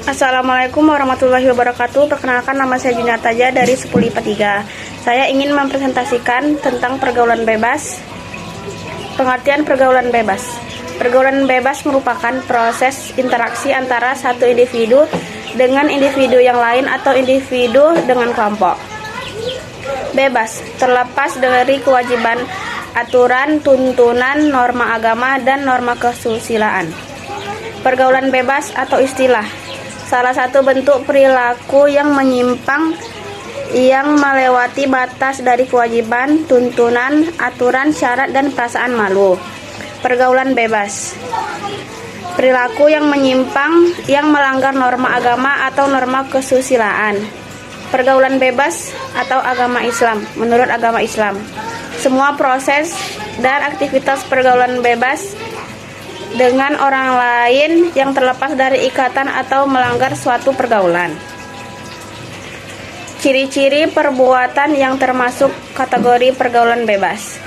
Assalamualaikum warahmatullahi wabarakatuh. Perkenalkan, nama saya Juniyar Taja dari 10 IPA 3. Saya ingin mempresentasikan tentang pergaulan bebas. Pengertian pergaulan bebas. Pergaulan bebas merupakan proses interaksi antara satu individu dengan individu yang lain atau individu dengan kelompok. Bebas, terlepas dari kewajiban, aturan, tuntunan, norma agama, dan norma kesusilaan. Pergaulan bebas atau istilah, salah satu bentuk perilaku yang menyimpang, yang melewati batas dari kewajiban, tuntunan, aturan, syarat, dan perasaan malu. Pergaulan bebas, perilaku yang menyimpang, yang melanggar norma agama atau norma kesusilaan. Pergaulan bebas atau agama Islam. Menurut agama Islam, semua proses dan aktivitas pergaulan bebas dengan orang lain yang terlepas dari ikatan atau melanggar suatu pergaulan. Ciri-ciri perbuatan yang termasuk kategori pergaulan bebas.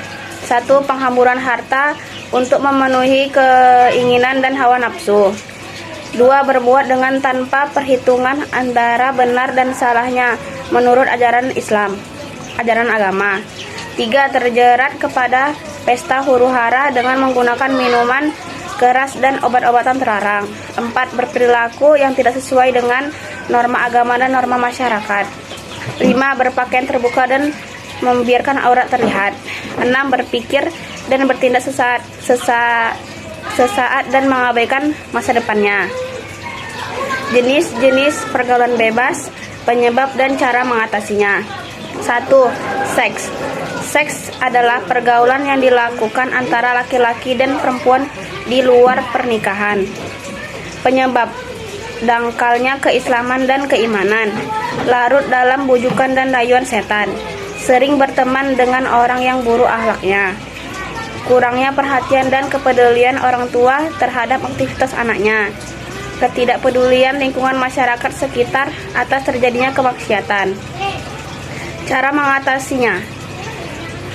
1. Penghamburan harta untuk memenuhi keinginan dan hawa nafsu. 2. Berbuat dengan tanpa perhitungan antara benar dan salahnya menurut ajaran Islam, ajaran agama. 3. Terjerat kepada pesta huru-hara dengan menggunakan minuman keras dan obat-obatan terlarang. 4. Berperilaku yang tidak sesuai dengan norma agama dan norma masyarakat. 5. Berpakaian terbuka dan membiarkan aurat terlihat. 6. Berpikir dan bertindak sesaat dan mengabaikan masa depannya. Jenis-jenis pergaulan bebas, penyebab dan cara mengatasinya. 1. Seks. Seks adalah pergaulan yang dilakukan antara laki-laki dan perempuan di luar pernikahan. Penyebab: dangkalnya keislaman dan keimanan, larut dalam bujukan dan rayuan setan, sering berteman dengan orang yang buruk akhlaknya, kurangnya perhatian dan kepedulian orang tua terhadap aktivitas anaknya, ketidakpedulian lingkungan masyarakat sekitar atas terjadinya kemaksiatan. Cara mengatasinya: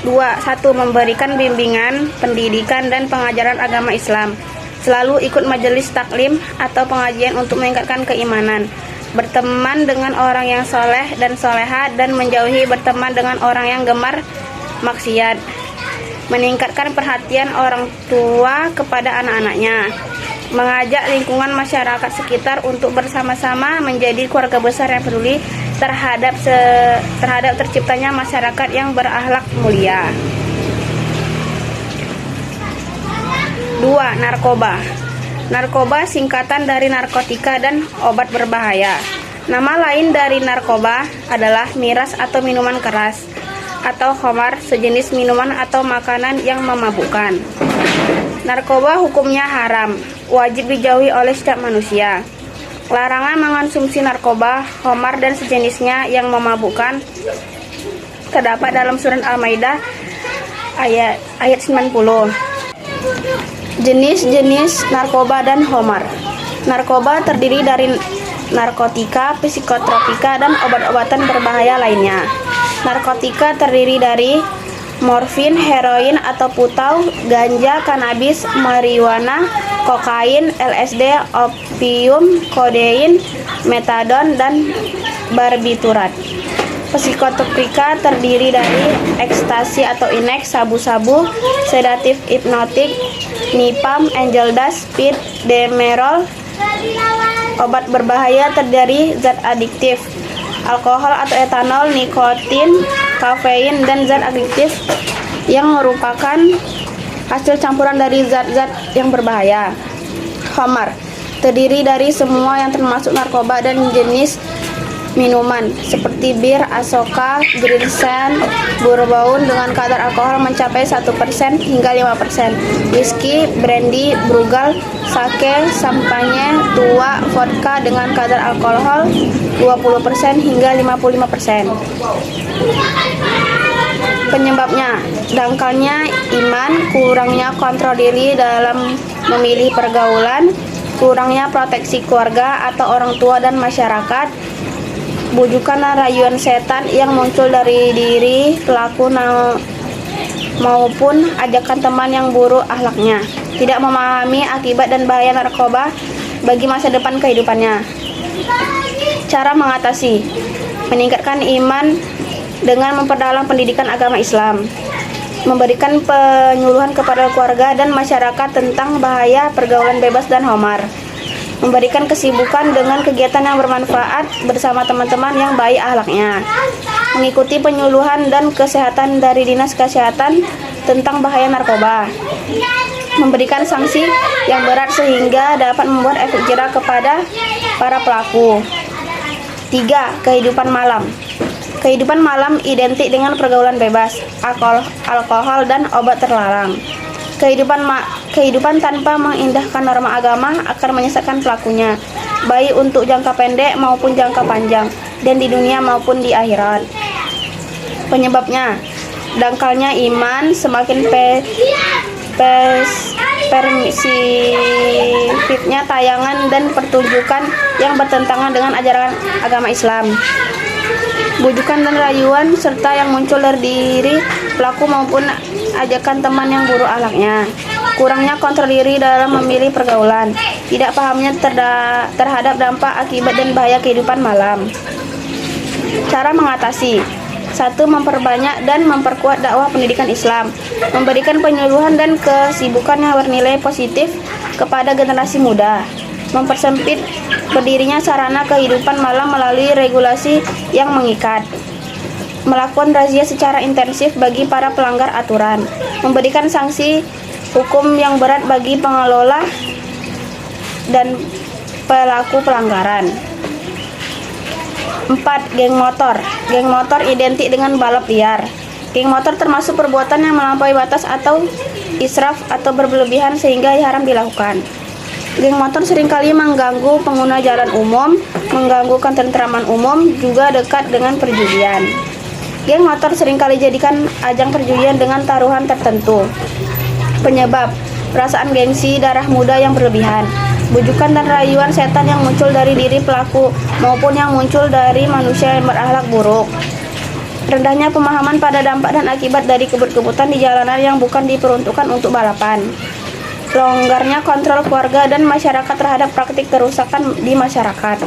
2. 1. Memberikan bimbingan, pendidikan, dan pengajaran agama Islam. Selalu ikut majelis taklim atau pengajian untuk meningkatkan keimanan. Berteman dengan orang yang soleh dan soleha, dan menjauhi berteman dengan orang yang gemar maksiat. Meningkatkan perhatian orang tua kepada anak-anaknya. Mengajak lingkungan masyarakat sekitar untuk bersama-sama menjadi keluarga besar yang peduli terhadap terciptanya masyarakat yang berakhlak mulia. 2. Narkoba. Narkoba singkatan dari narkotika dan obat berbahaya. Nama lain dari narkoba adalah miras atau minuman keras, atau khamar, sejenis minuman atau makanan yang memabukkan. Narkoba hukumnya haram, wajib dijauhi oleh setiap manusia. Larangan mengonsumsi narkoba, khamar, dan sejenisnya yang memabukkan terdapat dalam surat Al-Maidah ayat 90. Jenis-jenis narkoba dan khamar. Narkoba terdiri dari narkotika, psikotropika, dan obat-obatan berbahaya lainnya. Narkotika terdiri dari morfin, heroin atau putau, ganja, kanabis, marijuana, kokain, LSD, opium, kodein, metadon, dan barbiturat. Psikotropika terdiri dari ekstasi atau inek, sabu-sabu, sedatif hipnotik, nipam, angel dust, speed, demerol. Obat berbahaya terdiri zat adiktif, alkohol atau etanol, nikotin, kafein, dan zat adiktif yang merupakan hasil campuran dari zat-zat yang berbahaya. Khamar terdiri dari semua yang termasuk narkoba dan jenis minuman seperti bir, asoka, ginseng, bourbon dengan kadar alkohol mencapai 1% hingga 5%, whisky, brandy, brugal, sake, sampanye, tua, vodka dengan kadar alkohol 20% hingga 55%. Penyebabnya: dangkalnya iman, kurangnya kontrol diri dalam memilih pergaulan, kurangnya proteksi keluarga atau orang tua dan masyarakat, bujukan dan rayuan setan yang muncul dari diri pelaku maupun ajakan teman yang buruk akhlaknya, tidak memahami akibat dan bahaya narkoba bagi masa depan kehidupannya. Cara mengatasi: meningkatkan iman dengan memperdalam pendidikan agama Islam, memberikan penyuluhan kepada keluarga dan masyarakat tentang bahaya pergaulan bebas dan homar, memberikan kesibukan dengan kegiatan yang bermanfaat bersama teman-teman yang baik akhlaknya, mengikuti penyuluhan dan kesehatan dari Dinas Kesehatan tentang bahaya narkoba, memberikan sanksi yang berat sehingga dapat membuat efek jera kepada para pelaku. 3. Kehidupan malam. Kehidupan malam identik dengan pergaulan bebas, alkohol dan obat terlarang. Kehidupan tanpa mengindahkan norma agama akan menyesatkan pelakunya, baik untuk jangka pendek maupun jangka panjang, dan di dunia maupun di akhirat. Penyebabnya: dangkalnya iman, semakin permisifnya tayangan dan pertunjukan yang bertentangan dengan ajaran agama Islam, bujukan dan rayuan serta yang muncul dari diri pelaku maupun ajakan teman yang buruk akhlaknya, kurangnya kontrol diri dalam memilih pergaulan, tidak pahamnya terhadap dampak, akibat, dan bahaya kehidupan malam. Cara mengatasi: 1. Memperbanyak dan memperkuat dakwah pendidikan Islam, memberikan penyuluhan dan kesibukan yang bernilai positif kepada generasi muda, mempersempit berdirinya sarana kehidupan malam melalui regulasi yang mengikat, melakukan razia secara intensif bagi para pelanggar aturan, memberikan sanksi hukum yang berat bagi pengelola dan pelaku pelanggaran. 4. Geng motor. Geng motor identik dengan balap liar. Geng motor termasuk perbuatan yang melampaui batas atau israf atau berlebihan sehingga haram dilakukan. Geng motor seringkali mengganggu pengguna jalan umum, mengganggu ketentraman umum, juga dekat dengan perjudian. Geng motor seringkali jadikan ajang perjudian dengan taruhan tertentu. Penyebab: perasaan gengsi, darah muda yang berlebihan, bujukan dan rayuan setan yang muncul dari diri pelaku maupun yang muncul dari manusia yang berakhlak buruk. Rendahnya pemahaman pada dampak dan akibat dari kebut-kebutan di jalanan yang bukan diperuntukkan untuk balapan. Longgarnya kontrol keluarga dan masyarakat terhadap praktik kerusakan di masyarakat.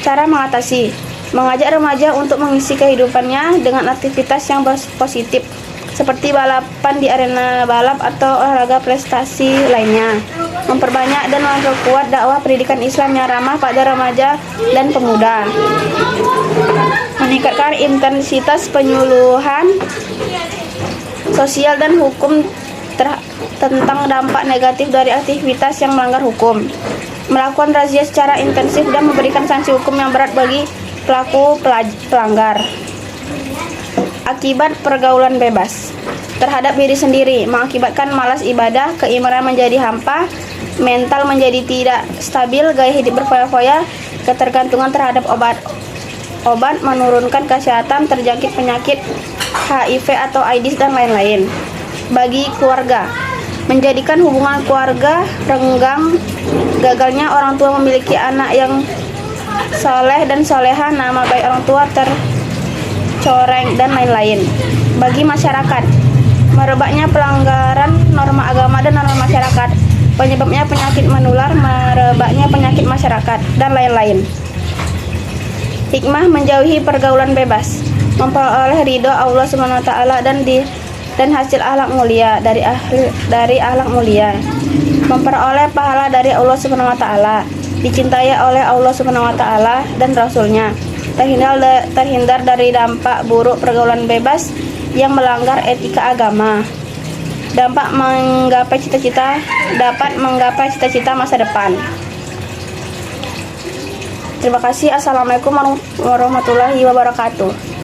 Cara mengatasi: mengajak remaja untuk mengisi kehidupannya dengan aktivitas yang positif, seperti balapan di arena balap atau olahraga prestasi lainnya. Memperbanyak dan memperkuat dakwah pendidikan Islam yang ramah pada remaja dan pemuda. Meningkatkan intensitas penyuluhan sosial dan hukum tentang dampak negatif dari aktivitas yang melanggar hukum. Melakukan razia secara intensif dan memberikan sanksi hukum yang berat bagi pelaku pelanggar. Akibat pergaulan bebas terhadap diri sendiri: mengakibatkan malas ibadah, keimanan menjadi hampa, mental menjadi tidak stabil, gaya hidup berfoya-foya, ketergantungan terhadap obat, menurunkan kesehatan, terjangkit penyakit HIV atau AIDS dan lain-lain. Bagi keluarga: menjadikan hubungan keluarga renggang, gagalnya orang tua memiliki anak yang soleh dan soleha, nama baik orang tua tercoreng, dan lain-lain. Bagi masyarakat: merebaknya pelanggaran norma agama dan norma masyarakat, penyebabnya penyakit menular, merebaknya penyakit masyarakat, dan lain-lain. Hikmah menjauhi pergaulan bebas: memperoleh ridho Allah SWT dan hasil akhlak mulia dari akhlak mulia, memperoleh pahala dari Allah SWT, dicintai oleh Allah SWT dan Rasulnya, terhindar dari dampak buruk pergaulan bebas yang melanggar etika agama, dapat menggapai cita-cita masa depan. Terima kasih. Assalamualaikum warahmatullahi wabarakatuh.